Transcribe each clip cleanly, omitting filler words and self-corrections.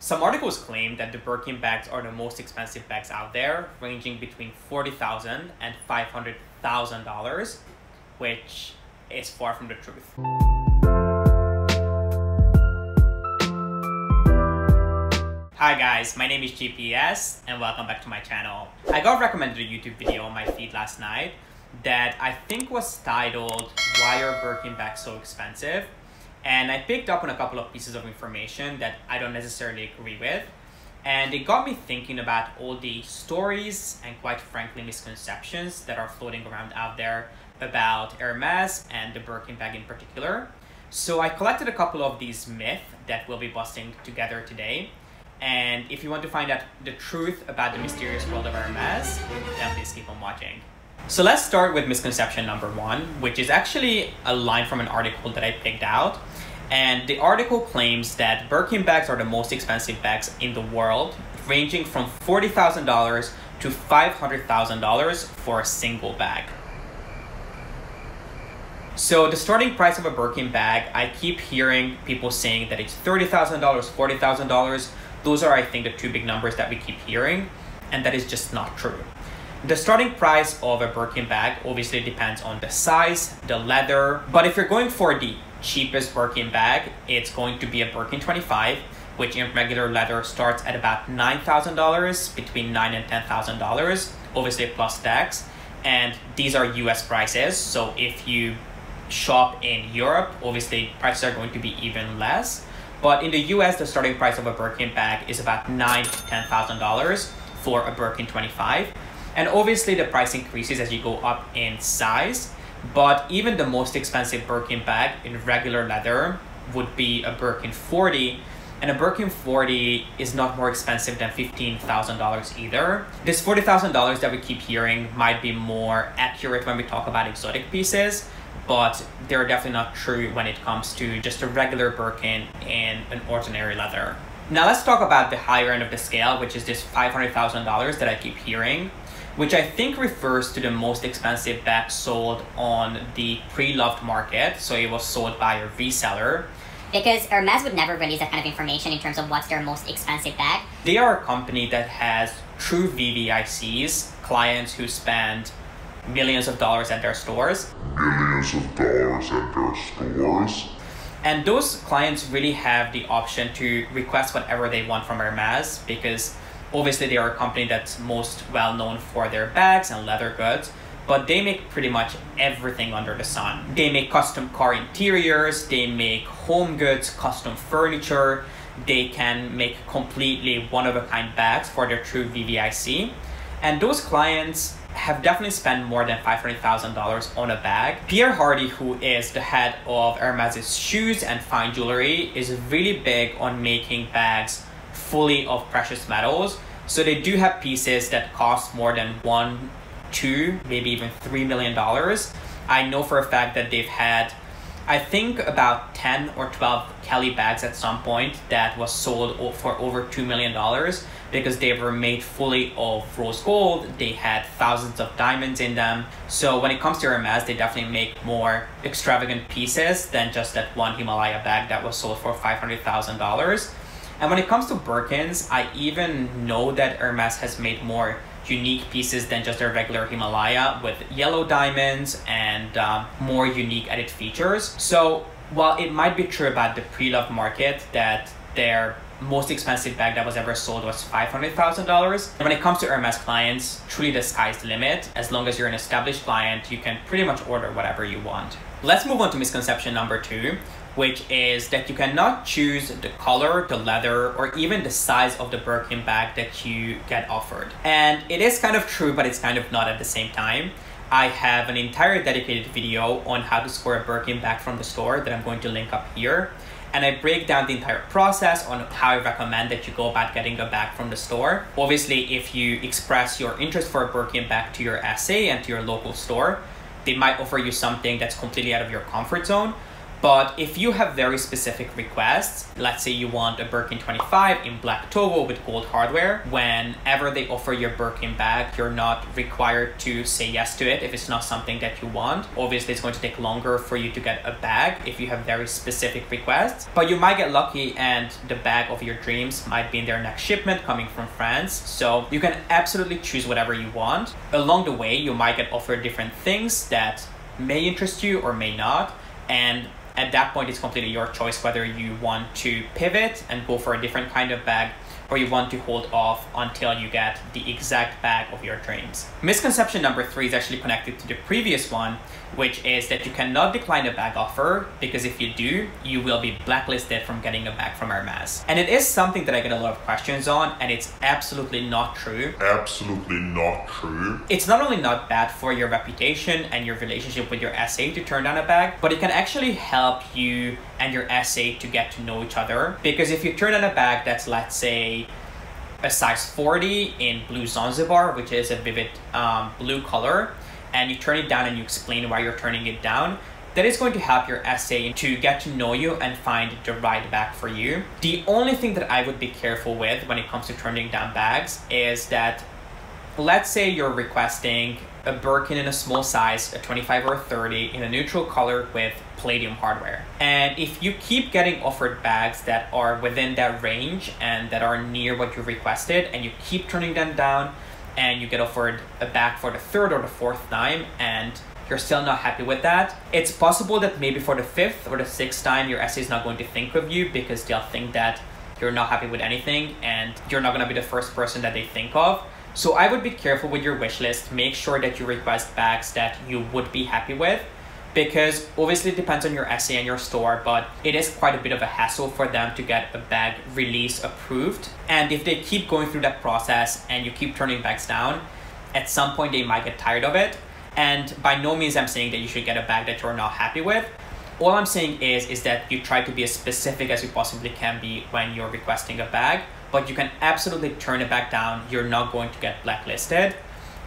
Some articles claim that the Birkin bags are the most expensive bags out there, ranging between $40,000 and $500,000, which is far from the truth. Hi guys, my name is G.P.S. and welcome back to my channel. I got recommended a YouTube video on my feed last night that I think was titled, "Why are Birkin bags so expensive?" And I picked up on a couple of pieces of information that I don't necessarily agree with. And it got me thinking about all the stories and quite frankly misconceptions that are floating around out there about Hermes and the Birkin bag in particular. So I collected a couple of these myths that we'll be busting together today. And if you want to find out the truth about the mysterious world of Hermes, then please keep on watching. So let's start with misconception number one, which is actually a line from an article that I picked out. And the article claims that Birkin bags are the most expensive bags in the world, ranging from $40,000 to $500,000 for a single bag. So the starting price of a Birkin bag, I keep hearing people saying that it's $30,000, $40,000. Those are, I think, the two big numbers that we keep hearing, and that is just not true. The starting price of a Birkin bag obviously depends on the size, the leather, but if you're going for the cheapest Birkin bag, it's going to be a Birkin 25, which in regular leather starts at about $9,000, between $9,000 and $10,000, obviously plus tax, and these are US prices, so if you shop in Europe, obviously prices are going to be even less. But in the US, the starting price of a Birkin bag is about $9,000 to $10,000 for a Birkin 25. And obviously the price increases as you go up in size. But even the most expensive Birkin bag in regular leather would be a Birkin 40. And a Birkin 40 is not more expensive than $15,000 either. This $40,000 that we keep hearing might be more accurate when we talk about exotic pieces, but they're definitely not true when it comes to just a regular Birkin in an ordinary leather. Now let's talk about the higher end of the scale, which is this $500,000 that I keep hearing, which I think refers to the most expensive bag sold on the pre-loved market. So it was sold by a reseller. Because Hermes would never release that kind of information in terms of what's their most expensive bag. They are a company that has true VVICs, clients who spend millions of dollars at their stores. And those clients really have the option to request whatever they want from Hermes, because obviously they are a company that's most well known for their bags and leather goods, but they make pretty much everything under the sun. They make custom car interiors, they make home goods, custom furniture, they can make completely one-of-a-kind bags for their true VVIC. And those clients have definitely spent more than $500,000 on a bag. Pierre Hardy, who is the head of Hermes's shoes and fine jewelry, is really big on making bags fully of precious metals. So they do have pieces that cost more than $1, $2, maybe even $3 million. I know for a fact that they've had, I think, about 10 or 12 KYLIE bags at some point that was sold for over $2 million because they were made fully of rose gold. They had thousands of diamonds in them. So when it comes to Hermes, they definitely make more extravagant pieces than just that one Himalaya bag that was sold for $500,000. And when it comes to Birkins, I even know that Hermes has made more unique pieces than just their regular Himalaya with yellow diamonds and more unique added features. So while it might be true about the pre-loved market that their most expensive bag that was ever sold was $500,000, when it comes to Hermes clients, truly the sky's the limit. As long as you're an established client, you can pretty much order whatever you want. Let's move on to misconception number two, which is that you cannot choose the color, the leather, or even the size of the Birkin bag that you get offered. And it is kind of true, but it's kind of not at the same time. I have an entire dedicated video on how to score a Birkin bag from the store that I'm going to link up here. And I break down the entire process on how I recommend that you go about getting a bag from the store. Obviously, if you express your interest for a Birkin bag to your SA and to your local store, they might offer you something that's completely out of your comfort zone. But if you have very specific requests, let's say you want a Birkin 25 in black Togo with gold hardware, whenever they offer your Birkin bag, you're not required to say yes to it if it's not something that you want. Obviously, it's going to take longer for you to get a bag if you have very specific requests, but you might get lucky and the bag of your dreams might be in their next shipment coming from France. So you can absolutely choose whatever you want. Along the way, you might get offered different things that may interest you or may not. And at that point, it's completely your choice whether you want to pivot and go for a different kind of bag or you want to hold off until you get the exact bag of your dreams. Misconception number 3 is actually connected to the previous one, which is that you cannot decline a bag offer because if you do, you will be blacklisted from getting a bag from Hermes. And it is something that I get a lot of questions on, and it's absolutely not true. Absolutely not true. It's not only not bad for your reputation and your relationship with your SA to turn down a bag, but it can actually help you and your SA to get to know each other. Because if you turn down a bag that's, let's say, a size 40 in blue Zanzibar, which is a vivid blue color, and you turn it down and you explain why you're turning it down, that is going to help your SA to get to know you and find the right bag for you. The only thing that I would be careful with when it comes to turning down bags is that, let's say you're requesting a Birkin in a small size, a 25 or a 30 in a neutral color with palladium hardware. And if you keep getting offered bags that are within that range and that are near what you requested, and you keep turning them down, and you get offered a bag for the 3rd or the 4th time and you're still not happy with that, it's possible that maybe for the 5th or the 6th time your SA is not going to think of you because they'll think that you're not happy with anything and you're not going to be the first person that they think of. So I would be careful with your wish list. Make sure that you request bags that you would be happy with, because obviously it depends on your SA and your store, but it is quite a bit of a hassle for them to get a bag release approved. And if they keep going through that process and you keep turning bags down, at some point they might get tired of it. And by no means I'm saying that you should get a bag that you're not happy with. All I'm saying is that you try to be as specific as you possibly can be when you're requesting a bag, but you can absolutely turn it back down. You're not going to get blacklisted.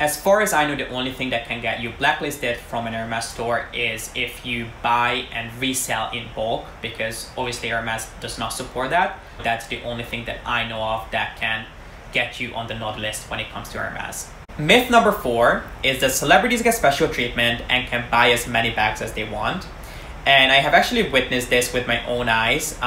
As far as I know, the only thing that can get you blacklisted from an Hermes store is if you buy and resell in bulk, because obviously Hermes does not support that. That's the only thing that I know of that can get you on the not list when it comes to Hermes. Myth number 4 is that celebrities get special treatment and can buy as many bags as they want. And I have actually witnessed this with my own eyes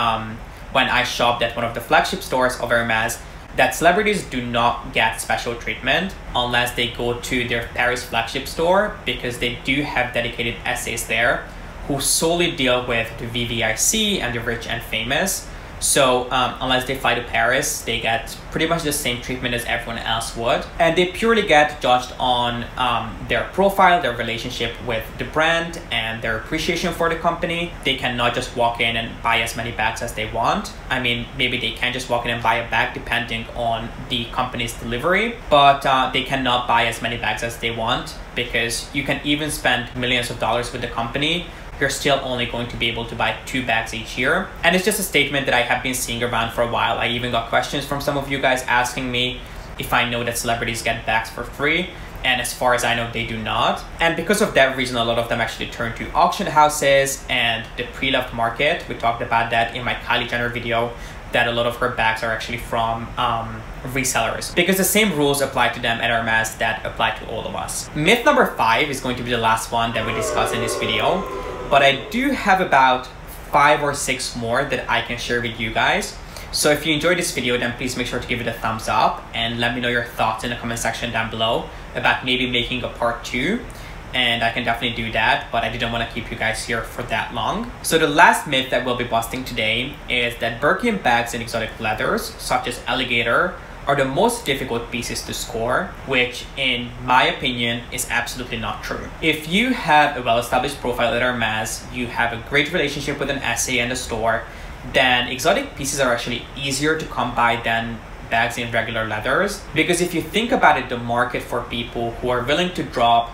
when I shopped at one of the flagship stores of Hermes, that celebrities do not get special treatment unless they go to their Paris flagship store, because they do have dedicated SAs there who solely deal with the VVIC and the rich and famous. So unless they fly to Paris, they get pretty much the same treatment as everyone else would. And they purely get judged on their profile, their relationship with the brand, and their appreciation for the company. They cannot just walk in and buy as many bags as they want. I mean, maybe they can just walk in and buy a bag depending on the company's delivery, but they cannot buy as many bags as they want, because you can even spend millions of dollars with the company. You're still only going to be able to buy 2 bags each year. And it's just a statement that I have been seeing around for a while. I even got questions from some of you guys asking me if I know that celebrities get bags for free. And as far as I know, they do not. And because of that reason, a lot of them actually turn to auction houses and the pre-loved market. We talked about that in my Kylie Jenner video, that a lot of her bags are actually from resellers, because the same rules apply to them at Hermes that apply to all of us. Myth number 5 is going to be the last one that we discuss in this video, but I do have about 5 or 6 more that I can share with you guys. So if you enjoyed this video, then please make sure to give it a thumbs up and let me know your thoughts in the comment section down below about maybe making a part 2. And I can definitely do that, but I didn't want to keep you guys here for that long. So the last myth that we'll be busting today is that Birkin bags in exotic leathers, such as alligator, are the most difficult pieces to score, which in my opinion is absolutely not true. If you have a well-established profile at Hermes, you have a great relationship with an SA and a store, then exotic pieces are actually easier to come by than bags in regular leathers. Because if you think about it, the market for people who are willing to drop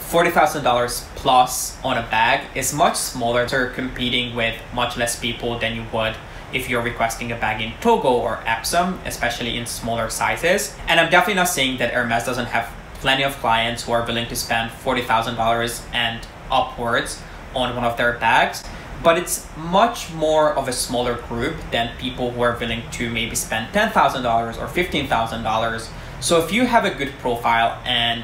$40,000 plus on a bag is much smaller, so you're competing with much less people than you would if you're requesting a bag in Togo or Epsom, especially in smaller sizes. And I'm definitely not saying that Hermes doesn't have plenty of clients who are willing to spend $40,000 and upwards on one of their bags, but it's much more of a smaller group than people who are willing to maybe spend $10,000 or $15,000. So if you have a good profile and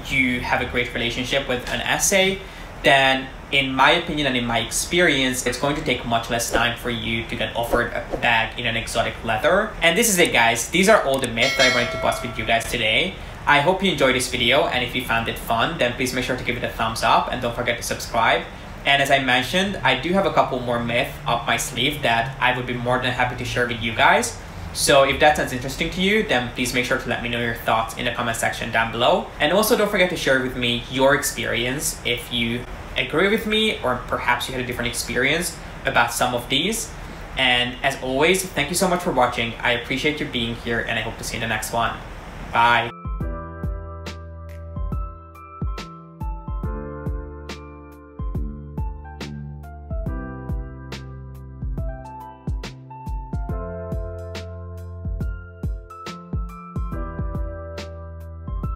you have a great relationship with an SA, then in my opinion and in my experience, it's going to take much less time for you to get offered a bag in an exotic leather. And this is it, guys. These are all the myths that I wanted to bust with you guys today. I hope you enjoyed this video, and if you found it fun, then please make sure to give it a thumbs up and don't forget to subscribe. And as I mentioned, I do have a couple more myths up my sleeve that I would be more than happy to share with you guys. So if that sounds interesting to you, then please make sure to let me know your thoughts in the comment section down below. And also don't forget to share with me your experience if you agree with me or perhaps you had a different experience about some of these. And as always, thank you so much for watching. I appreciate you being here, and I hope to see you in the next one. Bye.